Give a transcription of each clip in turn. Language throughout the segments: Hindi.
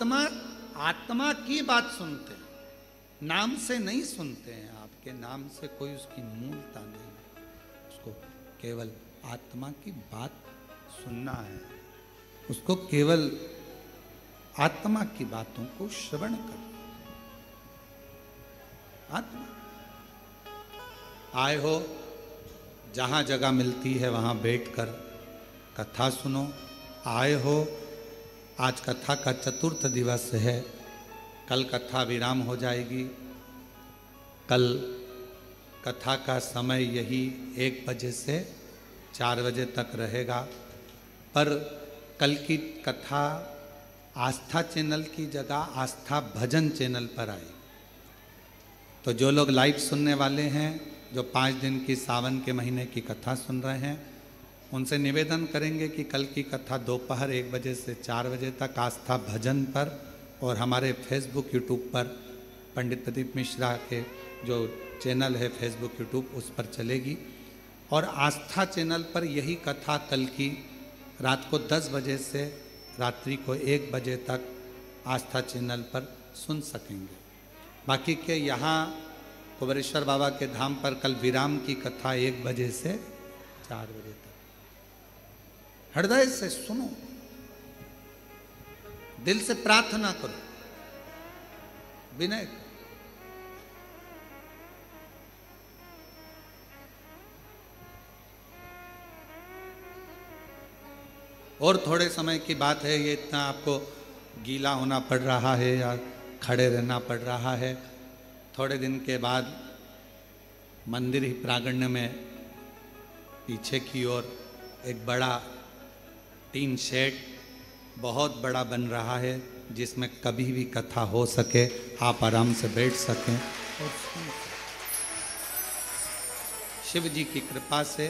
आत्मा आत्मा की बात सुनते हैं, नाम से नहीं सुनते हैं। आपके नाम से कोई उसकी मूलता नहीं है, उसको केवल आत्मा की बात सुनना है, उसको केवल आत्मा की बातों को श्रवण करना। आत्मा आए हो, जहां जगह मिलती है वहां बैठकर कथा सुनो। आए हो, आज कथा का चतुर्थ दिवस है, कल कथा विराम हो जाएगी। कल कथा का समय यही 1 बजे से 4 बजे तक रहेगा, पर कल की कथा आस्था चैनल की जगह आस्था भजन चैनल पर आई। तो जो लोग लाइव सुनने वाले हैं, जो 5 दिन की सावन के महीने की कथा सुन रहे हैं, उनसे निवेदन करेंगे कि कल की कथा दोपहर 1 बजे से 4 बजे तक आस्था भजन पर और हमारे फेसबुक यूट्यूब पर पंडित प्रदीप मिश्रा के जो चैनल है फेसबुक यूट्यूब उस पर चलेगी। और आस्था चैनल पर यही कथा कल की रात को 10 बजे से रात्रि को 1 बजे तक आस्था चैनल पर सुन सकेंगे। बाकी के यहाँ कुबेरेश्वर बाबा के धाम पर कल विराम की कथा 1 बजे से 4 बजे तक। हृदय से सुनो, दिल से प्रार्थना करो, विनय। और थोड़े समय की बात है, ये इतना आपको गीला होना पड़ रहा है या खड़े रहना पड़ रहा है। थोड़े दिन के बाद मंदिर ही प्रांगण में पीछे की ओर एक बड़ा टीन शेड बहुत बड़ा बन रहा है, जिसमें कभी भी कथा हो सके, आप आराम से बैठ सकें और सुन सकें। शिव जी की कृपा से,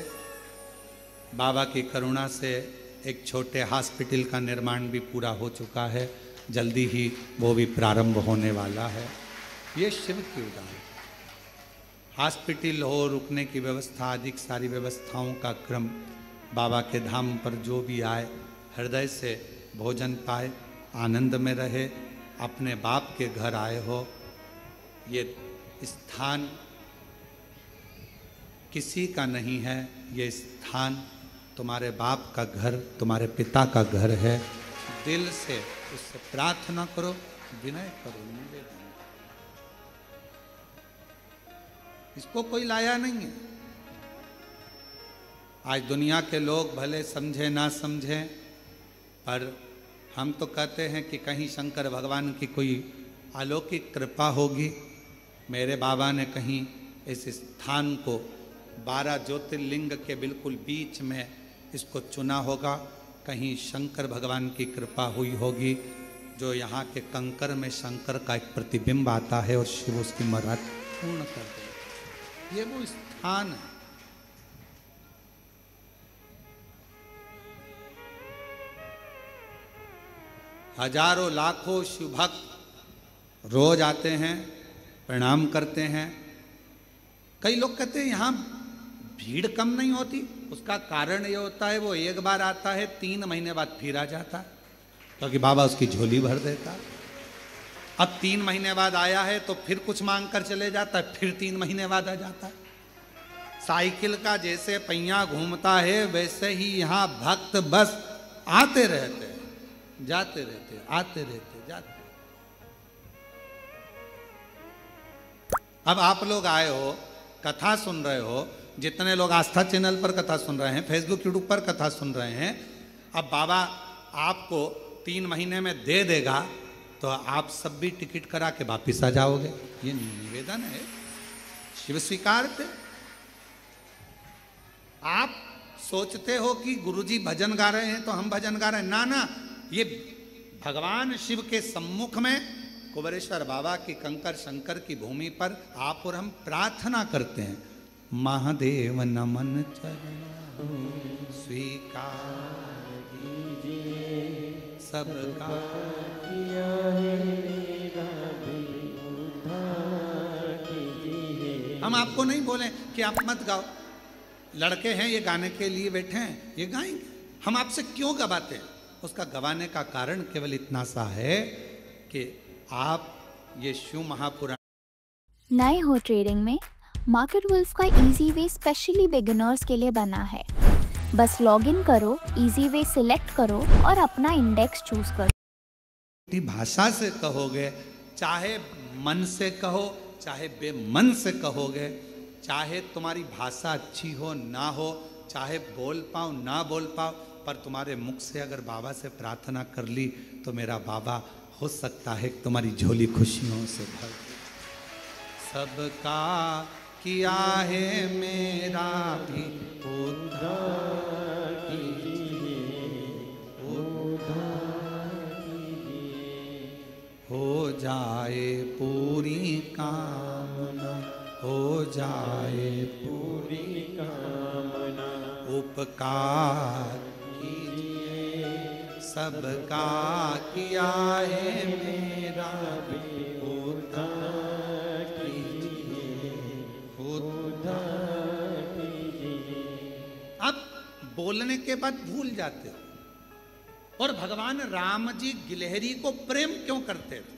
बाबा की करुणा से एक छोटे हॉस्पिटल का निर्माण भी पूरा हो चुका है, जल्दी ही वो भी प्रारंभ होने वाला है। ये शिव की उदाहरण। हॉस्पिटल हो, रुकने की व्यवस्था, अधिक सारी व्यवस्थाओं का क्रम, बाबा के धाम पर जो भी आए हृदय से भोजन पाए, आनंद में रहे। अपने बाप के घर आए हो, ये स्थान किसी का नहीं है, ये स्थान तुम्हारे बाप का घर, तुम्हारे पिता का घर है। दिल से उससे प्रार्थना करो, विनय करो, निवेदन। इसको कोई लाया नहीं है। आज दुनिया के लोग भले समझे ना समझे, पर हम तो कहते हैं कि कहीं शंकर भगवान की कोई अलौकिक कृपा होगी। मेरे बाबा ने कहीं इस स्थान को 12 ज्योतिर्लिंग के बिल्कुल बीच में इसको चुना होगा, कहीं शंकर भगवान की कृपा हुई होगी, जो यहाँ के कंकर में शंकर का एक प्रतिबिंब आता है और शिव उसकी मर्यादा पूर्ण कर दे। ये वो स्थान है। हजारों लाखों शिव भक्त रोज आते हैं, प्रणाम करते हैं। कई लोग कहते हैं यहाँ भीड़ कम नहीं होती। उसका कारण ये होता है, वो एक बार आता है, 3 महीने बाद फिर आ जाता है, क्योंकि बाबा उसकी झोली भर देता है। अब 3 महीने बाद आया है तो फिर कुछ मांग कर चले जाता है, फिर 3 महीने बाद आ जाता है। साइकिल का जैसे पहिया घूमता है, वैसे ही यहाँ भक्त बस आते रहते हैं, जाते रहते, आते रहते, जाते। अब आप लोग आए हो, कथा सुन रहे हो, जितने लोग आस्था चैनल पर कथा सुन रहे हैं, फेसबुक यूट्यूब पर कथा सुन रहे हैं, अब बाबा आपको 3 महीने में दे देगा तो आप सब भी टिकट करा के वापिस आ जाओगे। ये निवेदन है, शिव स्वीकारते। आप सोचते हो कि गुरुजी भजन गा रहे हैं तो हम भजन गा रहे हैं, ना ना, ये भगवान शिव के सम्मुख में कुबेरेश्वर बाबा की कंकर शंकर की भूमि पर आप और हम प्रार्थना करते हैं। महादेव नमन चरण स्वीकार कीजिए, सबका किया है हम आपको नहीं बोले कि आप मत गाओ, लड़के हैं ये गाने के लिए बैठे हैं, ये गाएंगे। हम आपसे क्यों गवाते हैं? उसका गवाने का कारण केवल इतना सा है कि आप ये शिव महापुराण नए हो ट्रेडिंग में, मार्केट वुल्फ का इजी वे स्पेशली बिगिनर्स के लिए बना है। बस लॉग इन करो, इजी वे सिलेक्ट करो और अपना इंडेक्स चूज करो। भाषा से कहोगे, चाहे मन से कहो, चाहे बेमन से कहोगे, चाहे तुम्हारी भाषा अच्छी हो ना हो, चाहे बोल पाओ ना बोल पाओ, पर तुम्हारे मुख से अगर बाबा से प्रार्थना कर ली तो मेरा बाबा हो सकता है तुम्हारी झोली खुशियों से भर दे। सबका किया है मेरा भी उद्धार कीजिए, उद्धार कीजिए, हो जाए पूरी कामना, हो जाए पूरी कामना, उपकार कीजिए, सबका किया है मेरा भी उद्धार कीजिए, उद्धार कीजिए। अब बोलने के बाद भूल जाते हो। और भगवान राम जी गिलहरी को प्रेम क्यों करते थे?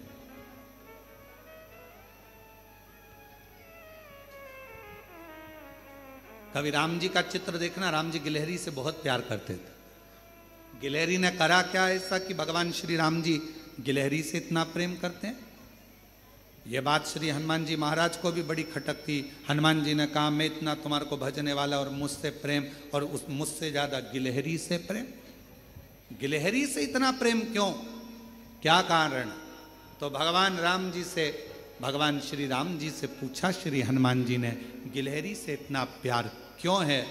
कभी राम जी का चित्र देखना, राम जी गिलहरी से बहुत प्यार करते थे। गिलहरी ने करा क्या ऐसा कि भगवान श्री राम जी गिलहरी से इतना प्रेम करते हैं? यह बात श्री हनुमान जी महाराज को भी बड़ी खटक थी। हनुमान जी ने कहा, मैं इतना तुम्हारे को भजने वाला और मुझसे प्रेम, और उस मुझसे ज्यादा गिलहरी से प्रेम। गिलहरी से इतना प्रेम क्यों, क्या कारण? तो भगवान राम जी से, भगवान श्री राम जी से पूछा श्री हनुमान जी ने, गिलहरी से इतना प्यार क्यों है?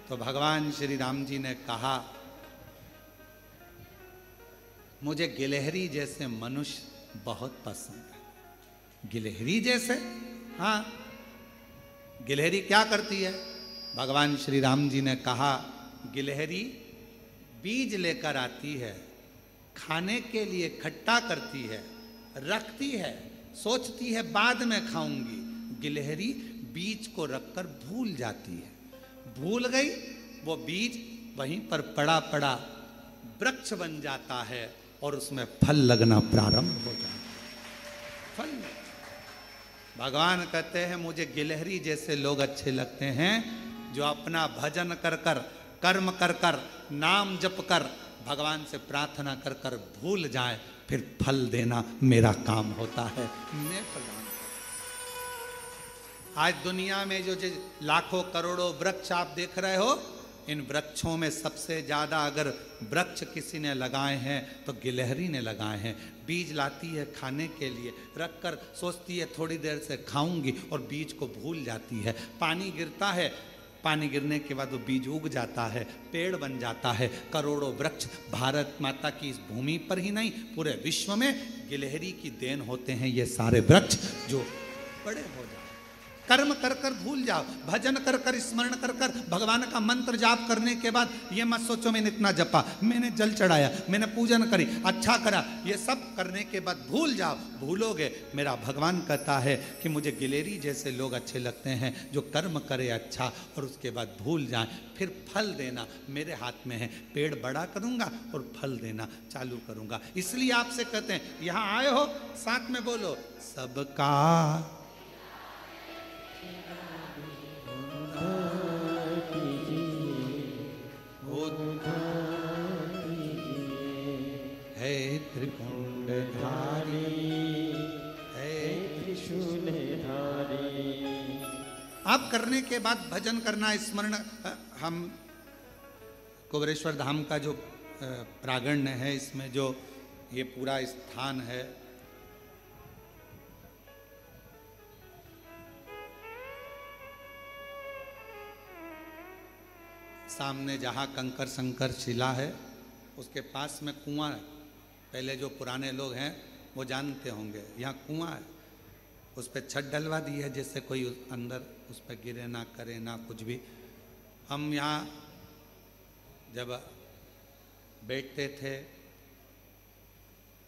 तो भगवान श्री राम जी ने कहा, मुझे गिलहरी जैसे मनुष्य बहुत पसंद है। गिलहरी जैसे? हाँ। गिलहरी क्या करती है? भगवान श्री राम जी ने कहा, गिलहरी बीज लेकर आती है, खाने के लिए खट्टा करती है, रखती है, सोचती है बाद में खाऊंगी। गिलहरी बीज को रखकर भूल जाती है। भूल गई, वो बीज वहीं पर पड़ा पड़ा वृक्ष बन जाता है और उसमें फल लगना प्रारंभ हो जाता है। फल। भगवान कहते हैं, मुझे गिलहरी जैसे लोग अच्छे लगते हैं जो अपना भजन कर कर, कर्म कर कर, नाम जप कर, भगवान से प्रार्थना कर कर भूल जाए, फिर फल देना मेरा काम होता है। मैं प्रदान। आज दुनिया में जो लाखों करोड़ों वृक्ष आप देख रहे हो, इन वृक्षों में सबसे ज्यादा अगर वृक्ष किसी ने लगाए हैं तो गिलहरी ने लगाए हैं। बीज लाती है खाने के लिए, रखकर सोचती है थोड़ी देर से खाऊंगी, और बीज को भूल जाती है। पानी गिरता है, पानी गिरने के बाद वो बीज उग जाता है, पेड़ बन जाता है। करोड़ों वृक्ष भारत माता की इस भूमि पर ही नहीं, पूरे विश्व में गिलहरी की देन होते हैं ये सारे वृक्ष जो बड़े हो जाए। कर्म कर कर भूल जाओ, भजन कर कर, स्मरण कर कर, भगवान का मंत्र जाप करने के बाद ये मत सोचो मैंने इतना जपा, मैंने जल चढ़ाया, मैंने पूजन करी, अच्छा करा। ये सब करने के बाद भूल जाओ। भूलोगे, मेरा भगवान कहता है कि मुझे गिलहरी जैसे लोग अच्छे लगते हैं जो कर्म करे अच्छा और उसके बाद भूल जाए, फिर फल देना मेरे हाथ में है। पेड़ बड़ा करूंगा और फल देना चालू करूंगा। इसलिए आपसे कहते हैं, यहां आए हो, साथ में बोलो, सबका है त्रिपुंडधारी, है त्रिशूलधारी। आप करने के बाद भजन करना, स्मरण। हम कुबेरेश्वर धाम का जो प्रांगण है, इसमें जो ये पूरा स्थान है, सामने जहाँ कंकर शंकर शिला है उसके पास में कुआं है। पहले जो पुराने लोग हैं वो जानते होंगे, यहाँ कुआं है, उस पर छत डलवा दी है जिससे कोई अंदर उस पर गिरे ना, करे ना कुछ भी। हम यहाँ जब बैठते थे,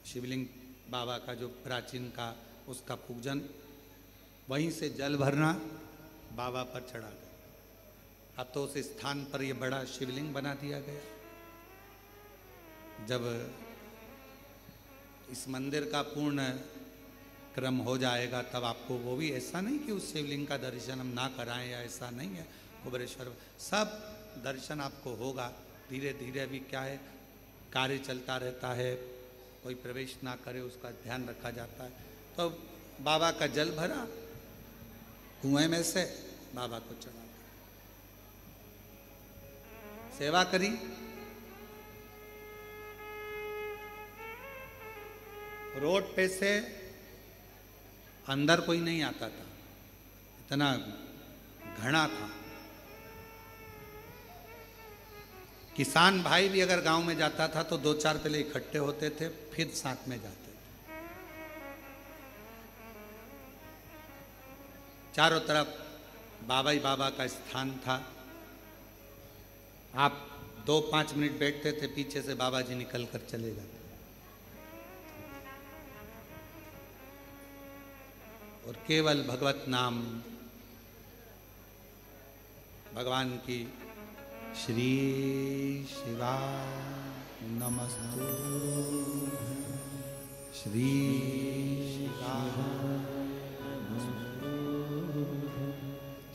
शिवलिंग बाबा का जो प्राचीन का, उसका पूजन, वहीं से जल भरना, बाबा पर चढ़ा गया। अब तो उस स्थान पर ये बड़ा शिवलिंग बना दिया गया। जब इस मंदिर का पूर्ण क्रम हो जाएगा तब आपको वो भी, ऐसा नहीं कि उस शिवलिंग का दर्शन हम ना कराएं या ऐसा नहीं है। कुबेरेश्वर सब दर्शन आपको होगा धीरे धीरे। अभी क्या है, कार्य चलता रहता है, कोई प्रवेश ना करे उसका ध्यान रखा जाता है। तो बाबा का जल भरा, कुएं में से बाबा को चढ़ा, सेवा करी। रोड पे से अंदर कोई नहीं आता था, इतना घना था। किसान भाई भी अगर गांव में जाता था तो 2-4 पहले इकट्ठे होते थे, फिर साथ में जाते थे। चारों तरफ बाबा ही बाबा का स्थान था। आप 2-5 मिनट बैठते थे, पीछे से बाबा जी निकल कर चले जाते और केवल भगवत नाम, भगवान की श्री शिवा नमस्तु, श्री शिवा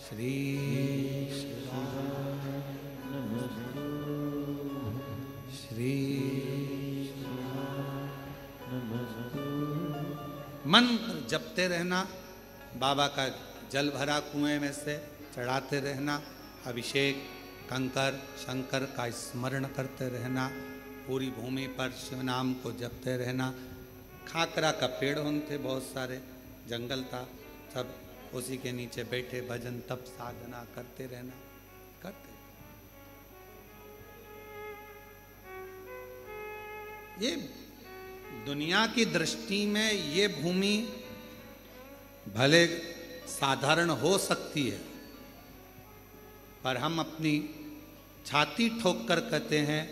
श्री शिवा श्री मंत्र जपते रहना, बाबा का जल भरा कुएं में से चढ़ाते रहना, अभिषेक कंकर शंकर का स्मरण करते रहना, पूरी भूमि पर शिव नाम को जपते रहना। खाकरा का पेड़ होते बहुत सारे, जंगल था, सब उसी के नीचे बैठे भजन तप साधना करते रहना, करते। ये दुनिया की दृष्टि में ये भूमि भले साधारण हो सकती है, पर हम अपनी छाती ठोक कर कहते हैं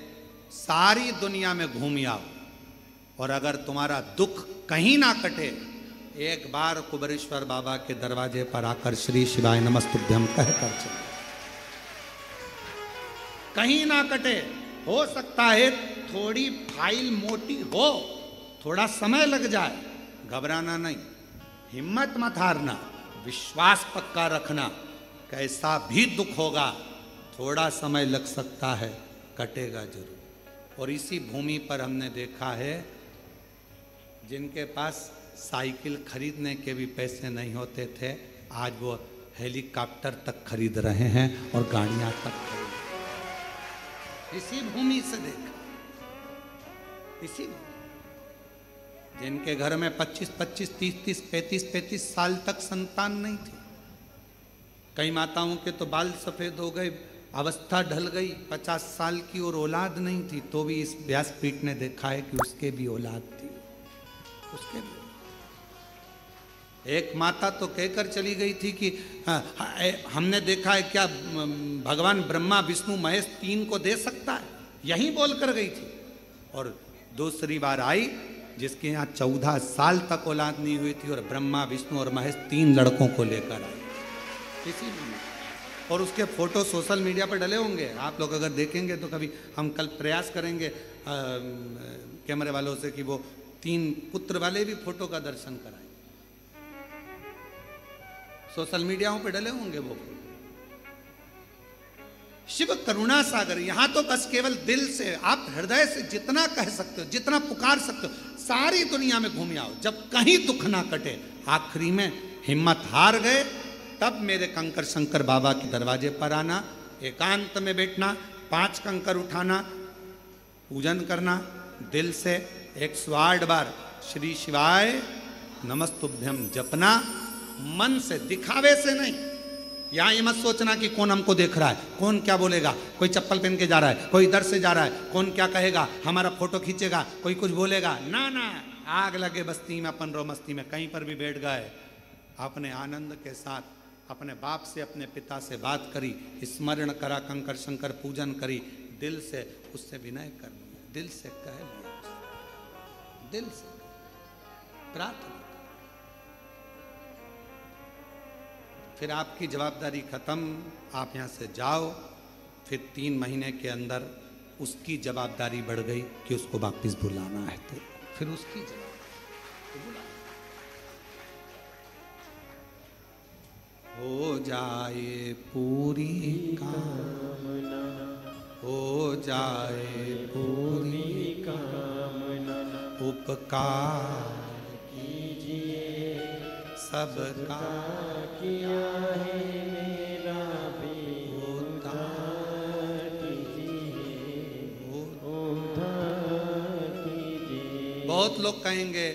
सारी दुनिया में घूम आओ, और अगर तुम्हारा दुख कहीं ना कटे, एक बार कुबेरेश्वर बाबा के दरवाजे पर आकर श्री शिवाय नमस्तुभ्यं कहकर चलो। कहीं ना कटे, हो सकता है थोड़ी फाइल मोटी हो, थोड़ा समय लग जाए, घबराना नहीं, हिम्मत मत हारना, विश्वास पक्का रखना। कैसा भी दुख होगा, थोड़ा समय लग सकता है, कटेगा जरूर। और इसी भूमि पर हमने देखा है जिनके पास साइकिल खरीदने के भी पैसे नहीं होते थे, आज वो हेलीकॉप्टर तक खरीद रहे हैं और गाड़ियां तक खरीद। इसी भूमि से देखा, इसी जिनके घर में 25-25, 30-30, 35-35 साल तक संतान नहीं थी। कई माताओं के तो बाल सफेद हो गए, अवस्था ढल गई, 50 साल की और औलाद नहीं थी, तो भी इस व्यासपीठ ने देखा है कि उसके भी औलाद थी, उसके भी। एक माता तो कहकर चली गई थी कि हमने देखा है क्या भगवान ब्रह्मा विष्णु महेश 3 को दे सकता है, यही बोलकर गई थी। और दूसरी बार आई जिसके यहाँ 14 साल तक औलाद नहीं हुई थी, और ब्रह्मा विष्णु और महेश 3 लड़कों को लेकर आई किसी भी। और उसके फोटो सोशल मीडिया पर डले होंगे, आप लोग अगर देखेंगे तो कभी हम कल प्रयास करेंगे कैमरे वालों से कि वो 3 पुत्र वाले भी फोटो का दर्शन कराएं। सोशल मीडियाओं पे डले होंगे वो। शिव करुणा सागर, यहां तो बस केवल दिल से, आप हृदय से जितना कह सकते हो, जितना पुकार सकते हो, सारी दुनिया में घूम आओ। जब कहीं दुख ना कटे, आखिरी में हिम्मत हार गए, तब मेरे कंकर शंकर बाबा के दरवाजे पर आना, एकांत में बैठना, 5 कंकर उठाना, पूजन करना, दिल से 108 बार श्री शिवाय नमस्तुभ्यं जपना, मन से, दिखावे से नहीं। यहां ये मत सोचना कि कौन हमको देख रहा है, कौन क्या बोलेगा, कोई चप्पल पहन के जा रहा है, कोई इधर से जा रहा है, कौन क्या कहेगा, हमारा फोटो खींचेगा, कोई कुछ बोलेगा, ना ना। आग लगे बस्ती में अपन रो मस्ती में, कहीं पर भी बैठ गए, अपने आनंद के साथ अपने बाप से, अपने पिता से बात करी, स्मरण करा, कंकर शंकर पूजन करी, दिल से उससे विनय कर लिया, दिल से कह लिया, दिल से प्रार्थना। फिर आपकी जवाबदारी खत्म, आप यहाँ से जाओ। फिर 3 महीने के अंदर उसकी जवाबदारी बढ़ गई कि उसको वापस बुलाना है, तो फिर उसकी जवाबदारी। हो जाए पूरी कामना, हो जाए पूरी कामना, उपकार कीजिए सबका किया है मेरा भी उद्धार कीजिए, उद्धार कीजिए। बहुत लोग कहेंगे